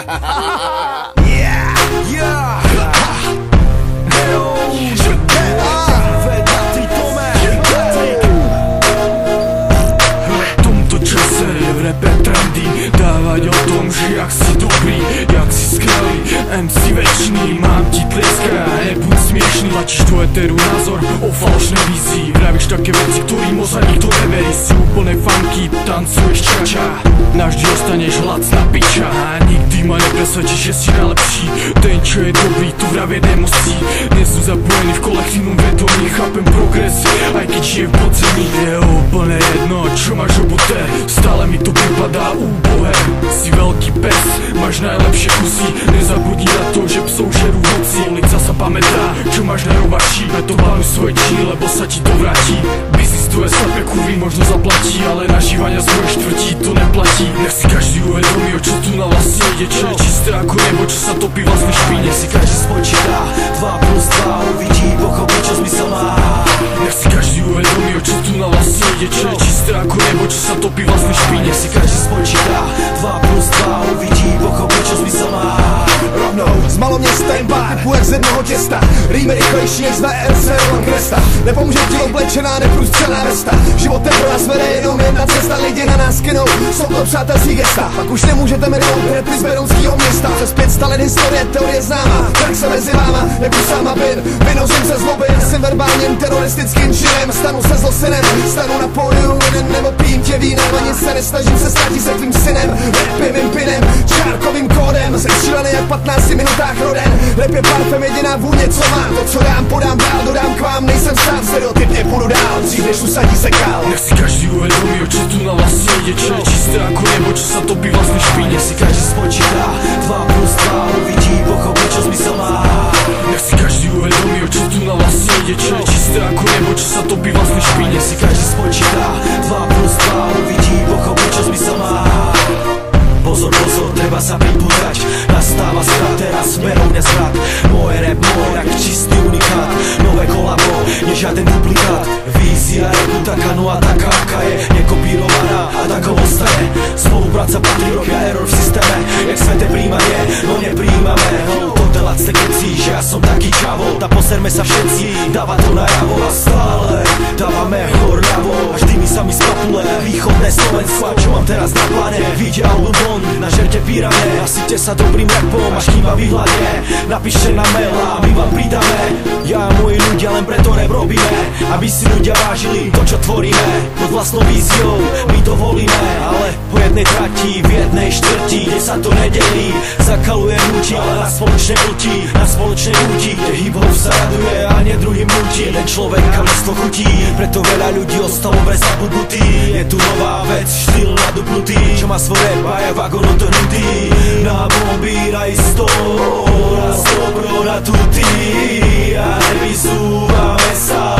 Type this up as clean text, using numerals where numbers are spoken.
Yeah, yeah. V rape trendy dávať o tom, že jak si dobrý, jak si skvelý, MC večný, mám ti tleská, nebuď smiešný. Tlačíš do eteru názor o falošnej vízii, vravíš také veci, ktorým sa nikto neverí. Si úplne funky, tancuješ čača, navždy ostaneš lacná piča. A nikdy ma nepresvedčíš, že si najlepší, ten čo je dobrý, tu vravie nemusí. Nie sú zapojení v kolektívnom vedomí, chápem progres, aj keď žije v podzemí. Je úplne jedno, čo máš obuté, stále mi to pripadá úbohé. Si veľký pes, máš najlepšie kusy, nezabudni na to, že psov žerú hoci. Ulica sa pamätá, čo máš najrovačí, preto plánuj svoje činy, lebo sa ti to vráti. Biznis tvoje slepé kurvy možno zaplatí, ale nažívania svoje štvrtí to neplatí. Nech si každý uvedomí, o čo tu na vlastne ide, čo je čisté ako nebo, čo sa topí vlastnej špíne. Nech si každý spočíta 2+2, uvidí, pochopí, čo zmysel má. Nech si každý uvedomí, o čo tu na vlastne ide, čo je čisté ako nebo, čo sa topí vlastnej špíne. Nech si každý spočíta 2+2, uvidí, pochopí, čo zmysel má. Rovnou z maloměsta empár, typu jak z jednoho těsta, rýmy rychlejší než na RC Roland Cresta. Nepomůže ti oblečená, neprůstřelná vesta. Životem pro nás vede jenom jedna cesta, lidi na nás kynou, jsou to přátelský gesta. Pak už nemůžete mrnout repry z berounskýho města. Přes 500 let historie, teorie známá, tak se mezi váma, jak už sama bin. Vynořím se zloby, jsem verbálním teroristickým činem. Stanu se zlosynem, stanu na pódiu jeden, nebo pím tě vínem. Ani se nesnažím se stát se tvým synem, rapivým pinem, čárkovým kódem. Jsem střílený jak 15 minutách roden. Rap je parfém, jediná vůně, co mám. To, co dám, podám dál, dodám k vám. Nejsem sám, stereotypně půjdu dál, dřív než usadí se kál. Nech si každý uvedomí, o čo tu na vlastne ide, čo je čisté ako nebo, čo sa topí vlastnej špíne. Nech si každý spočítá 2+2, uvidí, pochopí, čo zmysel má. Nech si každý uvedomí, o čo tu na vlastne ide, čo je čisté ako nebo, čo sa topí vlastnej špíne. Nech si každý spočítá 2+2, uvidí, pochopí, čo zmysel má. Pozor, pozor, treba sa pribúdať. Nastáva strat, teraz smerou nezvrat. Môj rap, môj rak, čistý unikát. Nové kolabo, nie žiaden duplikát. Vízia repu taká, no a taká, aká je, nekopírovaná a takou ostane. Spolupráca patrí, robia error v systéme. Jak sveté príjmanie, no nepríjmame. Toto lacné keci, že ja som taký čavo. Tá poserme sa všetci, dáva to najavo. A stále dávame hor ľavo. Až dými sa mi z papule, východné Slovensko. A čo mám teraz na pláne? Vyjde album na žerte pírame, nasyte sa dobrým rapom, až kým vám vyhľadne. Napíšte na mail a my vám pridáme. Ja a moji ľudia len preto rap robíme, aby si ľudia vážili to, čo tvoríme. Pod vlastnou víziou my to volíme, ale po jednej trati, v jednej štvrti, kde sa to nedelí. Zakaluje nutí, ale na spoločnej púti, na spoločnej púti, kde hip-hop sa raduje a nie druhým nutí. Jeden človek a množstvo chutí, preto veľa ľudí ostalo vraj zabudnutý. Je tu nová vec, štýl nadupnutý, čo má svoj rap a je vagón otrhnutý. Na bomby isto, raz dobro na tutý a nevyzúvame sa.